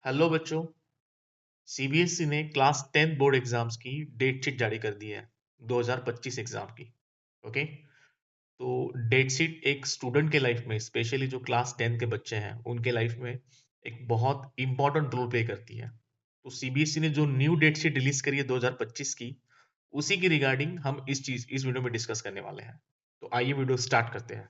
Hello बच्चों। CBSE ने class 10 board exams की डेट शीट जारी कर दी है 2025 एग्जाम की। ओके। तो डेट शीट एक स्टूडेंट के लाइफ में, स्पेशली जो क्लास 10 के बच्चे हैं उनके लाइफ में एक बहुत इंपॉर्टेंट रोल प्ले करती है। तो सीबीएसई ने जो न्यू डेट शीट रिलीज करी है 2025 की, उसी की रिगार्डिंग हम इस वीडियो में डिस्कस करने वाले हैं। तो आइए वीडियो स्टार्ट करते हैं।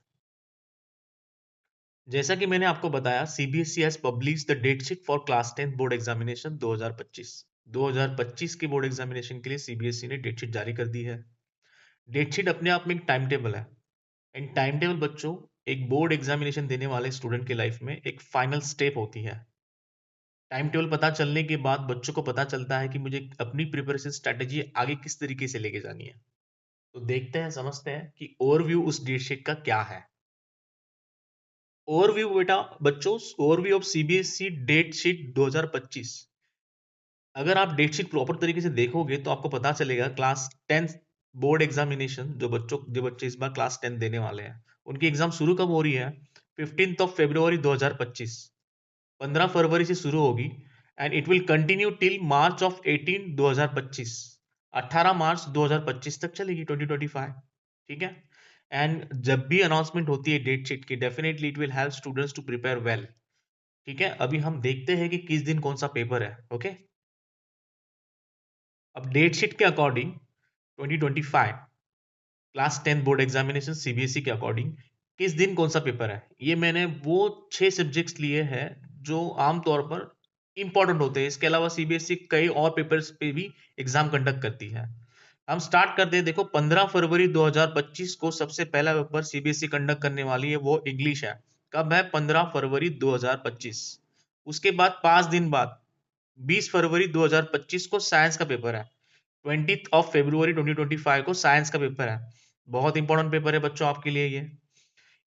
जैसा कि मैंने आपको बताया, CBSE has publish the date sheet for class 10 board examination 2025। 2025 के बोर्ड एग्जामिनेशन के लिए सीबीएसई ने डेट शीट जारी कर दी है। डेट शीट अपने आप में एक टाइम टेबल है। एंड टाइम टेबल बच्चों, एक बोर्ड एग्जामिनेशन देने वाले स्टूडेंट के लाइफ में एक फाइनल स्टेप होती है। टाइम टेबल पता चलने के बाद बच्चों को पता चलता है कि मुझे अपनी प्रिपरेशन स्ट्रेटेजी आगे किस तरीके से लेके जानी है। तो देखते हैं, समझते हैं कि ओवरव्यू उस डेट शीट का क्या है। ओवरव्यू बेटा बच्चों, overview of CBSE date sheet 2025। अगर आप डेट शीट प्रॉपर तरीके से देखोगे तो आपको पता चलेगा क्लास 10 बोर्ड एग्जामिनेशन जो बच्चे इस बार क्लास 10 देने वाले हैं, उनकी एग्जाम शुरू कब हो रही है? 15 ऑफ फरवरी 2025। 15 फरवरी से शुरू होगी and it will continue till March of 18 2025। 18 मार्च 2025 तक चलेगी, 2025। ठीक है। एंड जब भी अनाउंसमेंट होती है डेट शीट की, definitely it will help students to prepare well. ठीक है, अभी हम देखते हैं कि किस दिन कौन सा पेपर है। ओके। अब डेट शीट के according 2025 class 10 board examination CBSE के अकॉर्डिंग किस दिन कौन सा पेपर है, ये मैंने वो 6 सब्जेक्ट्स लिए हैं जो आमतौर पर इंपॉर्टेंट होते हैं। इसके अलावा सीबीएसई कई और पेपर्स पे भी एग्जाम कंडक्ट करती है। हम स्टार्ट करते हैं। देखो, 15 फरवरी 2025 को सबसे पहला पेपर सीबीएसई कंडक्ट करने वाली है, वो इंग्लिश है। कब है? 15 फरवरी 2025। उसके बाद 5 दिन बाद 20 फरवरी 2025 को साइंस का पेपर है। 20th ऑफ फरवरी 2025 को साइंस का पेपर है। बहुत इंपॉर्टेंट पेपर है बच्चों आपके लिए ये।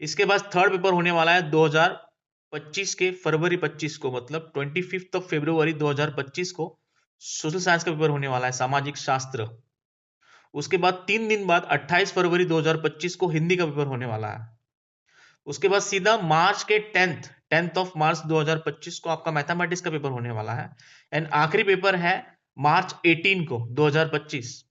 इसके बाद थर्ड पेपर होने वाला है 2025 के फरवरी 25 को, मतलब 25 ऑफ फरवरी 2025 को सोशल साइंस का पेपर होने वाला है, सामाजिक शास्त्र। उसके बाद 3 दिन बाद 28 फरवरी 2025 को हिंदी का पेपर होने वाला है। उसके बाद सीधा मार्च के 10th ऑफ मार्च 2025 को आपका मैथमेटिक्स का पेपर होने वाला है। एंड आखिरी पेपर है मार्च 18 को 2025,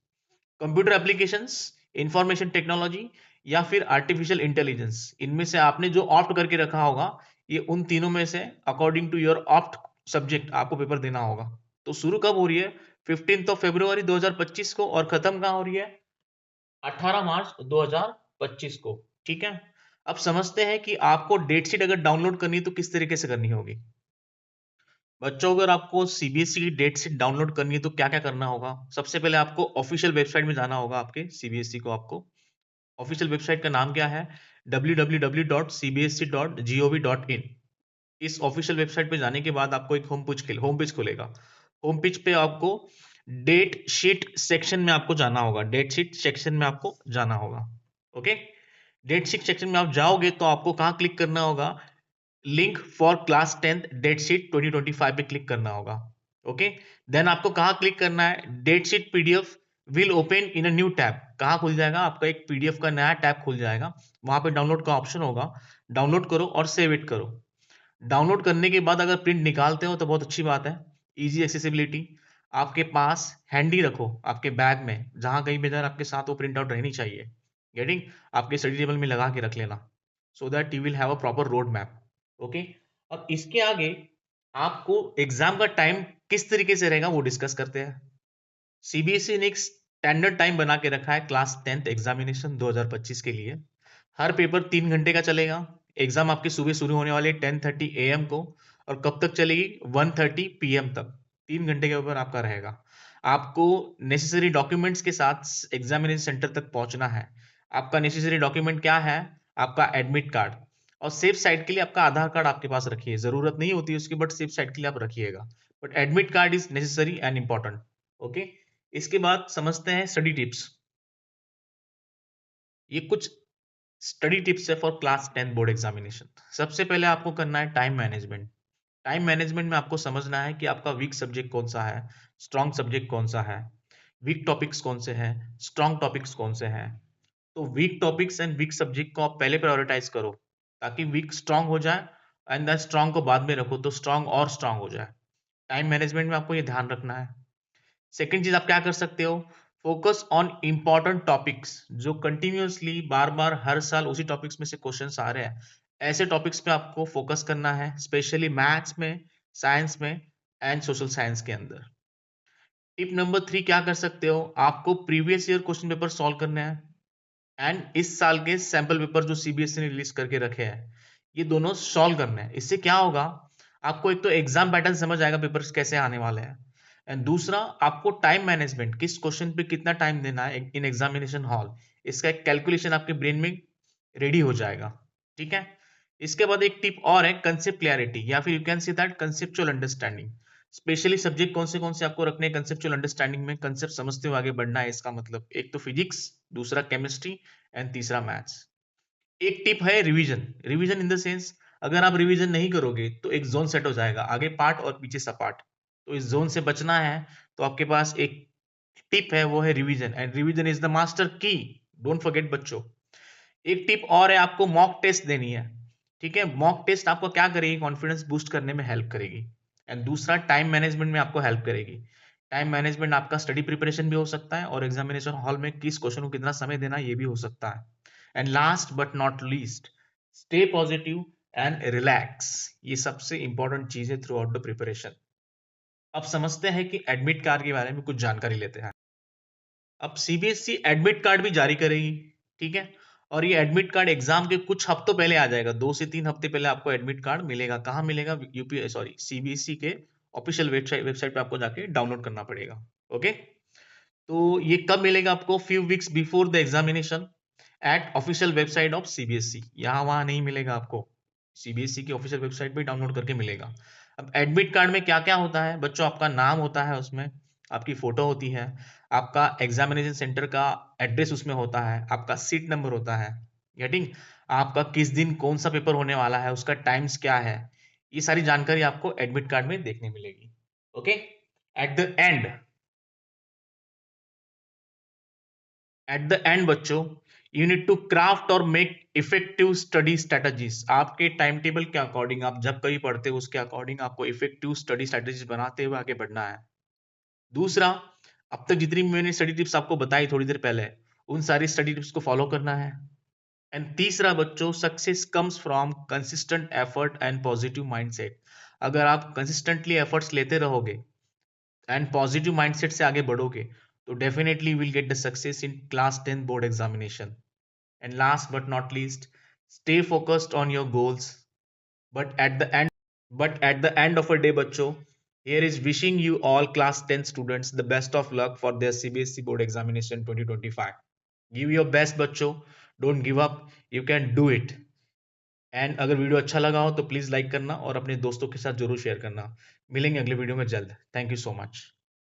कंप्यूटर एप्लीकेशंस, इंफॉर्मेशन टेक्नोलॉजी या फिर आर्टिफिशियल इंटेलिजेंस। इनमें से आपने जो ऑप्ट करके रखा होगा, ये उन तीनों में से according to your opt subject आपको पेपर देना होगा। तो शुरू कब हो रही है? 15 ऑफ फरवरी 2025 को, और खत्म कहाँ हो रही है? 18 मार्च 2025 को। ठीक है। अब समझते हैं कि आपको डेट शीट अगर डाउनलोड करनी है तो किस तरीके से करनी होगी। बच्चों, अगर आपको सीबीएसई की डेट शीट डाउनलोड करनी है तो क्या क्या करना होगा? सबसे पहले आपको ऑफिशियल वेबसाइट में जाना होगा आपके सीबीएसई को। आपको ऑफिशियल वेबसाइट का नाम क्या है? www.cbsc.gov.in। इस ऑफिशियल वेबसाइट पे जाने के बाद आपको एक होम पेज खुलेगा। होम पेज पे आपको डेट शीट सेक्शन में आपको जाना होगा। डेट शीट सेक्शन में आपको जाना होगा। ओके। डेट शीट सेक्शन में आप जाओगे तो आपको कहाँ क्लिक करना होगा? Link for class 10 date sheet 2025 पे क्लिक करना होगा। ओके। देन आपको कहाँ क्लिक करना है? Date sheet PDF will open in a new tab. कहाँ खुल जाएगा? आपका एक पीडीएफ का नया टैब खुल जाएगा। वहां पे डाउनलोड का ऑप्शन होगा। डाउनलोड करो और सेव इट करो। डाउनलोड करने के बाद अगर प्रिंट निकालते हो तो बहुत अच्छी बात है। Easy accessibility. आपके पास हैंडी रखो, आपके बैग में, जहां कहीं भी जाए आपके साथ वो प्रिंट आउट रहनी चाहिए। गेटिंग? आपके स्टडी टेबल में लगा के रख लेना, so that you will have a proper road map. Okay. अब इसके आगे आपको एग्जाम का टाइम किस तरीके से रहेगा वो डिस्कस करते हैं। सीबीएसई ने एक स्टैंडर्ड टाइम बना के रखा है क्लास 10 एग्जामिनेशन 2025 के लिए। हर पेपर 3 घंटे का चलेगा। एग्जाम आपके सुबह शुरू होने वाले 10:30 AM को, और कब तक चलेगी? 1:30 PM तक। 3 घंटे के ऊपर आपका रहेगा। आपको नेसेसरी डॉक्यूमेंट्स के साथ एग्जामिनेशन सेंटर तक पहुंचना है। आपका नेसेसरी डॉक्यूमेंट क्या है? आपका एडमिट कार्ड। और सेफ साइड के लिए आपका आधार कार्ड आपके पास रखिए। जरूरत नहीं होती उसकी, बट सेफ साइड के लिए आप रखिएगा। But admit card is necessary and important. Okay. इसके बाद समझते हैं स्टडी टिप्स। ये कुछ स्टडी टिप्स है फॉर क्लास 10 बोर्ड एग्जामिनेशन। सबसे पहले आपको करना है टाइम मैनेजमेंट। टाइम मैनेजमेंट में आपको समझना है कि आपका वीक सब्जेक्ट कौन सा है, स्ट्रॉन्ग सब्जेक्ट कौन सा है, वीक टॉपिक्स कौन से हैं, स्ट्रॉन्ग टॉपिक्स कौन से हैं। तो weak topics and weak subject को आप पहले प्रायोरिटाइज करो, ताकि वीक स्ट्रॉन्ग हो जाए, एंड देन स्ट्रॉन्ग को बाद में रखो तो स्ट्रॉन्ग और स्ट्रॉन्ग हो जाए। टाइम मैनेजमेंट में आपको ये ध्यान रखना है। सेकंड चीज आप क्या कर सकते हो, फोकस ऑन इंपॉर्टेंट टॉपिक्स जो कंटिन्यूअसली बार बार हर साल उसी टॉपिक्स में से क्वेश्चंस आ रहे हैं, ऐसे टॉपिक्स पे आपको फोकस करना है, स्पेशली मैथ्स में, साइंस में एंड सोशल साइंस के अंदर। टिप नंबर 3 क्या कर सकते हो, आपको previous year question paper solve करने हैं एंड इस साल के सैंपल पेपर जो सीबीएसई ने रिलीज करके रखे हैं, ये दोनों सॉल्व करने हैं। इससे क्या होगा, आपको एक तो एग्जाम पैटर्न समझ आएगा पेपर्स कैसे आने वाले हैं, एंड दूसरा आपको टाइम मैनेजमेंट, किस क्वेश्चन पे कितना टाइम देना है इन एग्जामिनेशन हॉल, इसका एक कैलकुलेशन आपके ब्रेन में रेडी हो जाएगा। ठीक है। इसके बाद एक टिप और है, कंसेप्ट क्लैरिटी, या फिर you can say that conceptual understanding. Specially subject कौन से आपको रखने हैं कंसेप्चुअल अंडरस्टैंडिंग में, कंसेप्ट समझते हुए आगे बढ़ना है, इसका मतलब एक तो फिजिक्स, दूसरा केमिस्ट्री एंड तीसरा मैथ्स। एक टिप है revision, revision in the sense, अगर आप रिवीजन नहीं करोगे तो एक जोन सेट हो जाएगा, आगे पार्ट और पीछे सा पार्ट, तो इस जोन से बचना है। तो आपके पास एक टिप है, वो है revision, and revision is the master की, डोंट फॉरगेट बच्चों। एक टिप और है, आपको मॉक टेस्ट देनी है। ठीक है, मॉक टेस्ट आपको क्या करेगी, कॉन्फिडेंस बूस्ट करने में हेल्प करेगी, एंड दूसरा टाइम मैनेजमेंट में आपको हेल्प करेगी। टाइम मैनेजमेंट आपका स्टडी प्रिपरेशन भी हो सकता है और एग्जामिनेशन हॉल में किस क्वेश्चन को कितना समय देना ये भी हो सकता है। And last but not least, stay positive and relax, ये सबसे इंपॉर्टेंट चीज है थ्रू आउट द प्रिपरेशन। अब समझते हैं कि एडमिट कार्ड के बारे में कुछ जानकारी लेते हैं। अब सीबीएसई एडमिट कार्ड भी जारी करेगी। ठीक है, और ये एडमिट कार्ड एग्जाम के कुछ हफ्तों पहले आ जाएगा, 2 से 3 हफ्ते पहले आपको एडमिट कार्ड मिलेगा। कहाँ मिलेगा, यूपी सॉरी सीबीएसई के ऑफिशियल वेबसाइट पे आपको जाके डाउनलोड करना पड़ेगा। ओके, तो ये कब मिलेगा आपको, few weeks before the examination eight official website of CBSE, यहाँ वहां नहीं मिलेगा आपको, सीबीएसई की ऑफिशियल वेबसाइट पे डाउनलोड करके मिलेगा। अब एडमिट कार्ड में क्या क्या होता है बच्चों, आपका नाम होता है उसमें, आपकी फोटो होती है, आपका एग्जामिनेशन सेंटर का एड्रेस उसमें होता है, आपका सीट नंबर होता है, गेटिंग, आपका किस दिन कौन सा पेपर होने वाला है, उसका टाइम्स क्या है, ये सारी जानकारी आपको एडमिट कार्ड में देखने मिलेगी। Okay, at the end, at the end बच्चों, यू नीड टू क्राफ्ट और मेक इफेक्टिव स्टडी स्ट्रेटजीज, आपके टाइम टेबल के अकॉर्डिंग, आप जब कभी पढ़ते हो उसके अकॉर्डिंग आपको इफेक्टिव स्टडी स्ट्रेटजीज बनाते हुए आगे बढ़ना है। दूसरा, अब तक जितनी मैंने स्टडी टिप्स आपको बताई थोड़ी देर पहले, उन सारी स्टडी टिप्स को फॉलो करना है। एंड तीसरा बच्चों, success comes from consistent effort and positive mindset, अगर आप कंसिस्टेंटली एफर्ट्स लेते रहोगे एंड पॉजिटिव माइंडसेट से आगे बढ़ोगे तो definitely will get the success in class 10 board examination. And last but not least, stay focused on your goals, but at the end but at the end of a day bachcho, here is wishing you all class 10 students the best of luck for their CBSE board examination 2025. Give your best bachcho, don't give up, you can do it. And अगर video अच्छा लगा हो तो please like करना और अपने दोस्तों के साथ जरूर शेयर करना। मिलेंगे अगले वीडियो में जल्द। Thank you so much.